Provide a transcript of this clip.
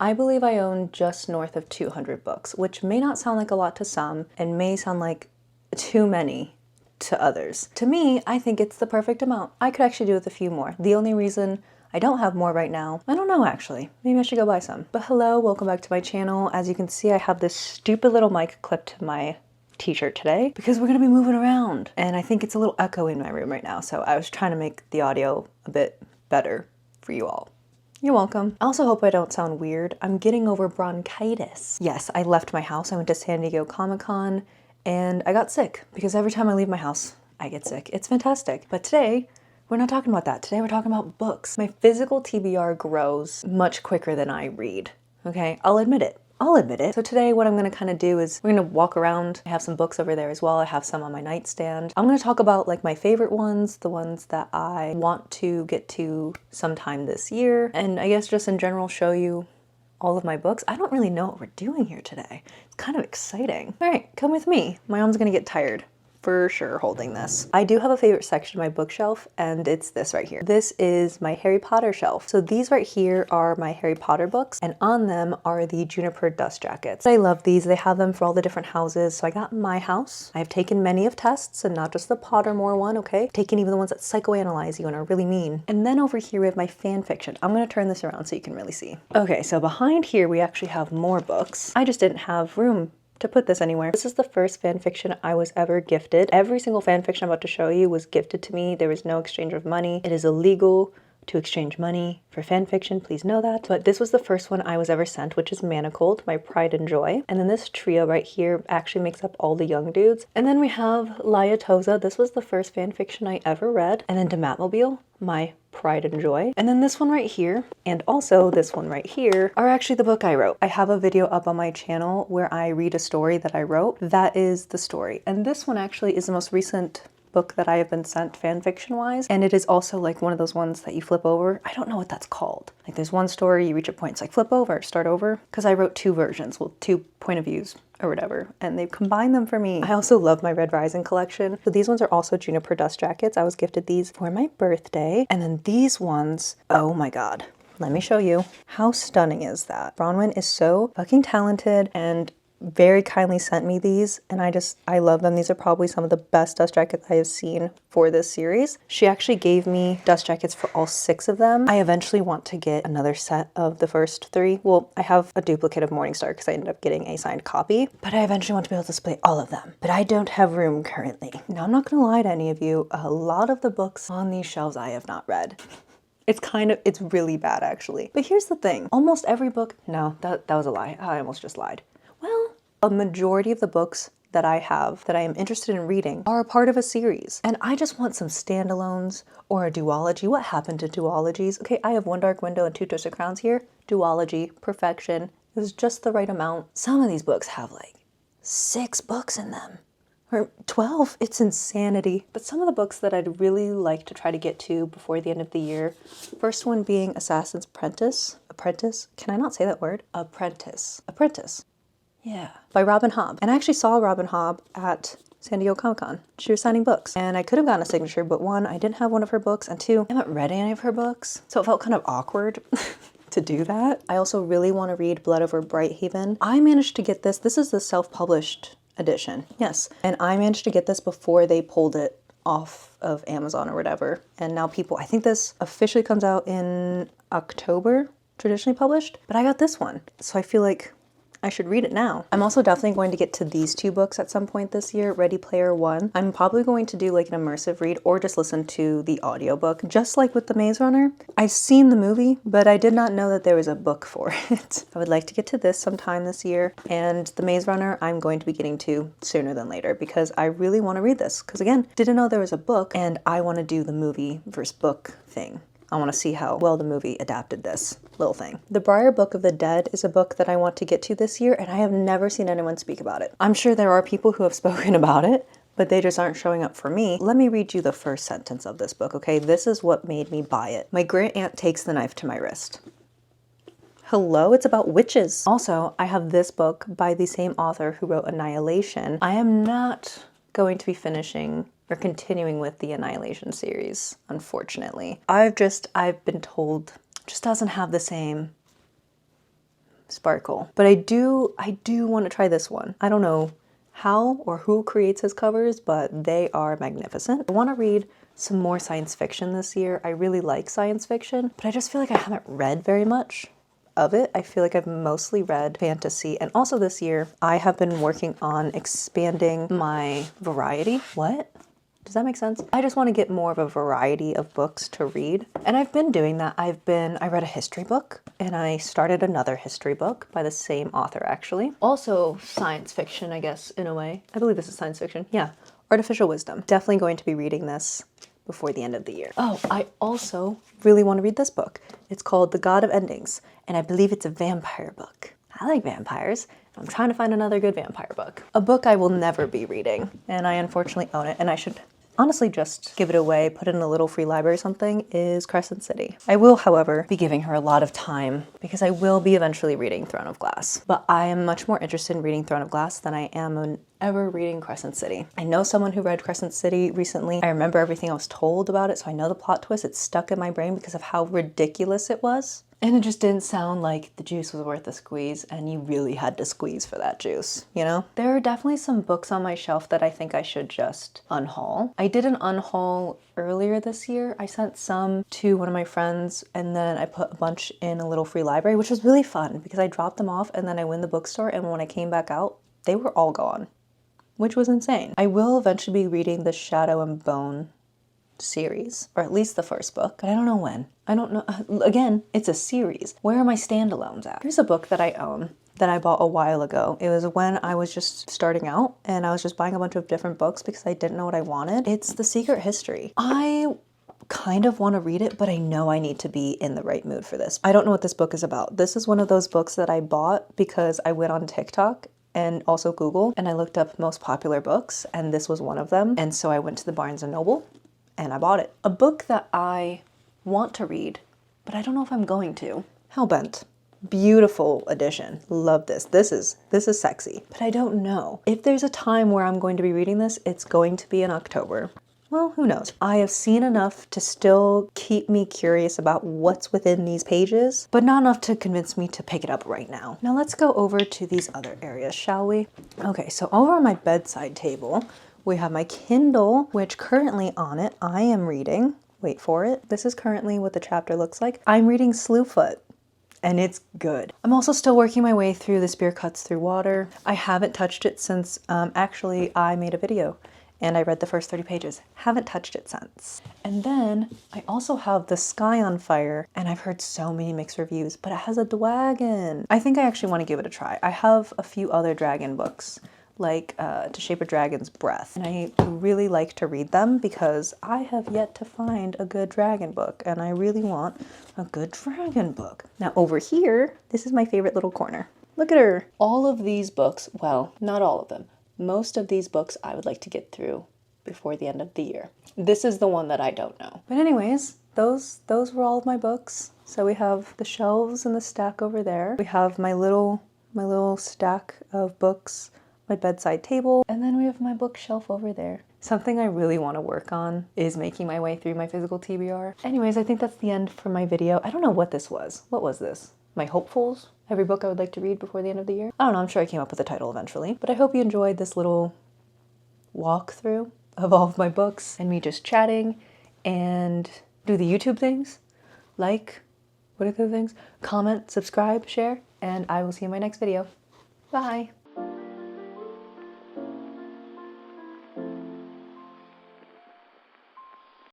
I believe I own just north of 200 books, which may not sound like a lot to some and may sound like too many to others. To me, I think it's the perfect amount. I could actually do with a few more. The only reason I don't have more right now, I don't know actually. Maybe I should go buy some. But hello, welcome back to my channel. As you can see, I have this stupid little mic clipped to my t-shirt today because we're gonna be moving around. And I think it's a little echoey in my room right now, so I was trying to make the audio a bit better for you all. You're welcome. I also hope I don't sound weird. I'm getting over bronchitis. Yes, I left my house. I went to San Diego Comic-Con and I got sick because every time I leave my house, I get sick. It's fantastic. But today, we're not talking about that. Today we're talking about books. My physical TBR grows much quicker than I read. Okay, I'll admit it. So today what I'm gonna kind of do is we're gonna walk around. I have some books over there as well. I have some on my nightstand. I'm gonna talk about like my favorite ones, the ones that I want to get to sometime this year. And I guess just in general show you all of my books. I don't really know what we're doing here today. It's kind of exciting. All right, come with me. My arm's gonna get tired for sure holding this. I do have a favorite section of my bookshelf, and it's this right here. This is my Harry Potter shelf. So these right here are my Harry Potter books, and on them are the Juniper dust jackets. I love these. They have them for all the different houses. So I got my house. I've taken many of tests, and not just the Pottermore one, okay? Taken even the ones that psychoanalyze you and are really mean. And then over here we have my fan fiction. I'm gonna turn this around so you can really see. Okay, so behind here we actually have more books. I just didn't have room to put this anywhere. This is the first fan fiction I was ever gifted. Every single fan fiction I'm about to show you was gifted to me. There was no exchange of money. It is illegal to exchange money for fan fiction, please know that. But this was the first one I was ever sent, which is Manacled, my pride and joy. And then this trio right here actually makes up all the young dudes. And then we have Liatoza. This was the first fan fiction I ever read. And then Dematmobile, my pride and joy. And then this one right here, and also this one right here, are actually the book I wrote. I have a video up on my channel where I read a story that I wrote. That is the story. And this one actually is the most recent book that I have been sent fan fiction wise, and it is also like one of those ones that you flip over. I don't know what that's called. Like there's one story, you reach a point, it's like flip over, start over, because I wrote two versions, well, two point of views or whatever, and they've combined them for me. I also love my Red Rising collection. So these ones are also Juniper dust jackets. I was gifted these for my birthday, and then these ones, oh my god. Let me show you. How stunning is that? Bronwyn is so fucking talented and very kindly sent me these, and I love them. These are probably some of the best dust jackets I have seen for this series. She actually gave me dust jackets for all 6 of them. I eventually want to get another set of the first 3. Well, I have a duplicate of Morningstar because I ended up getting a signed copy, but I eventually want to be able to display all of them. But I don't have room currently. Now, I'm not gonna lie to any of you, a lot of the books on these shelves I have not read. It's really bad actually. But here's the thing, almost every book, no, that was a lie. I almost just lied. Well, a majority of the books that I have that I am interested in reading are a part of a series. And I just want some standalones or a duology. What happened to duologies? Okay, I have One Dark Window and Two Twisted Crowns here. Duology, perfection. It was just the right amount. Some of these books have like 6 books in them. Or 12, it's insanity. But some of the books that I'd really like to try to get to before the end of the year, first one being Assassin's Apprentice. Apprentice? Can I not say that word? Apprentice. Yeah, by Robin Hobb. And I actually saw Robin Hobb at San Diego Comic-Con. She was signing books, and I could have gotten a signature, but 1, I didn't have one of her books, and 2, I haven't read any of her books, so it felt kind of awkward to do that. I also really want to read Blood Over Brighthaven. I managed to get this. This is the self-published edition, yes. And I managed to get this before they pulled it off of Amazon or whatever. And now people, I think this officially comes out in October, traditionally published, but I got this one. So I feel like I should read it now. I'm also definitely going to get to these 2 books at some point this year, Ready Player One. I'm probably going to do like an immersive read or just listen to the audiobook, just like with The Maze Runner. I've seen the movie, but I did not know that there was a book for it. I would like to get to this sometime this year, and The Maze Runner I'm going to be getting to sooner than later because I really want to read this. Because again, didn't know there was a book, and I want to do the movie versus book thing. I want to see how well the movie adapted this little thing. The Briar Book of the Dead is a book that I want to get to this year, and I have never seen anyone speak about it. I'm sure there are people who have spoken about it, but they just aren't showing up for me. Let me read you the first sentence of this book, okay? This is what made me buy it. My great aunt takes the knife to my wrist. Hello, it's about witches. Also, I have this book by the same author who wrote Annihilation. I am not going to be finishing or continuing with the Annihilation series, unfortunately. I've been told, just doesn't have the same sparkle. But I do want to try this one. I don't know how or who creates his covers, but they are magnificent. I want to read some more science fiction this year. I really like science fiction, but I just feel like I haven't read very much of it. I feel like I've mostly read fantasy. And also this year, I have been working on expanding my variety. What? Does that make sense? I just want to get more of a variety of books to read. And I've been doing that. I read a history book and I started another history book by the same author actually. Also science fiction, I guess, in a way. I believe this is science fiction. Yeah. Artificial Wisdom. Definitely going to be reading this before the end of the year. Oh, I also really want to read this book. It's called The God of Endings, and I believe it's a vampire book. I like vampires. I'm trying to find another good vampire book. A book I will never be reading, and I unfortunately own it, and I should honestly just give it away, put it in a little free library or something, is Crescent City. I will, however, be giving her a lot of time because I will be eventually reading Throne of Glass. But I am much more interested in reading Throne of Glass than I am in ever reading Crescent City. I know someone who read Crescent City recently. I remember everything I was told about it, so I know the plot twist. It's stuck in my brain because of how ridiculous it was. And it just didn't sound like the juice was worth the squeeze, and you really had to squeeze for that juice, you know? There are definitely some books on my shelf that I think I should just unhaul. I did an unhaul earlier this year. I sent some to one of my friends, and then I put a bunch in a little free library, which was really fun because I dropped them off and then I went to the bookstore, and when I came back out, they were all gone, which was insane. I will eventually be reading the Shadow and Bone series, or at least the first book, but I don't know when. I don't know. Again, it's a series. Where are my standalones at? Here's a book that I own that I bought a while ago. It was when I was just starting out and I was just buying a bunch of different books because I didn't know what I wanted. It's The Secret History. I kind of want to read it, but I know I need to be in the right mood for this. I don't know what this book is about. This is one of those books that I bought because I went on TikTok and also Google and I looked up most popular books, and this was one of them. And so I went to the Barnes & Noble and I bought it. A book that I want to read, but I don't know if I'm going to. Hellbent. Beautiful edition. Love this. This is sexy. But I don't know. If there's a time where I'm going to be reading this, it's going to be in October. Well, who knows? I have seen enough to still keep me curious about what's within these pages, but not enough to convince me to pick it up right now. Now let's go over to these other areas, shall we? Okay, so over on my bedside table, we have my Kindle, which currently on it, I am reading, wait for it, this is currently what the chapter looks like. I'm reading Slewfoot, and it's good. I'm also still working my way through The Spear Cuts Through Water. I haven't touched it since, actually I made a video and I read the first 30 pages. Haven't touched it since. And then I also have The Sky on Fire, and I've heard so many mixed reviews, but it has a dragon. I think I actually want to give it a try. I have a few other dragon books, like To Shape a Dragon's Breath. And I really like to read them because I have yet to find a good dragon book, and I really want a good dragon book. Now over here, this is my favorite little corner. Look at her. All of these books, well, not all of them, most of these books I would like to get through before the end of the year. This is the one that I don't know. But anyways, those were all of my books. So we have the shelves and the stack over there. We have my little stack of books, my bedside table, and then we have my bookshelf over there. Something I really want to work on is making my way through my physical TBR. Anyways, I think that's the end for my video. I don't know what this was. What was this? My hopefuls? Every book I would like to read before the end of the year? I don't know, I'm sure I came up with a title eventually. But I hope you enjoyed this little walkthrough of all of my books and me just chatting and do the YouTube things. Like, what are the things? Comment, subscribe, share, and I will see you in my next video. Bye!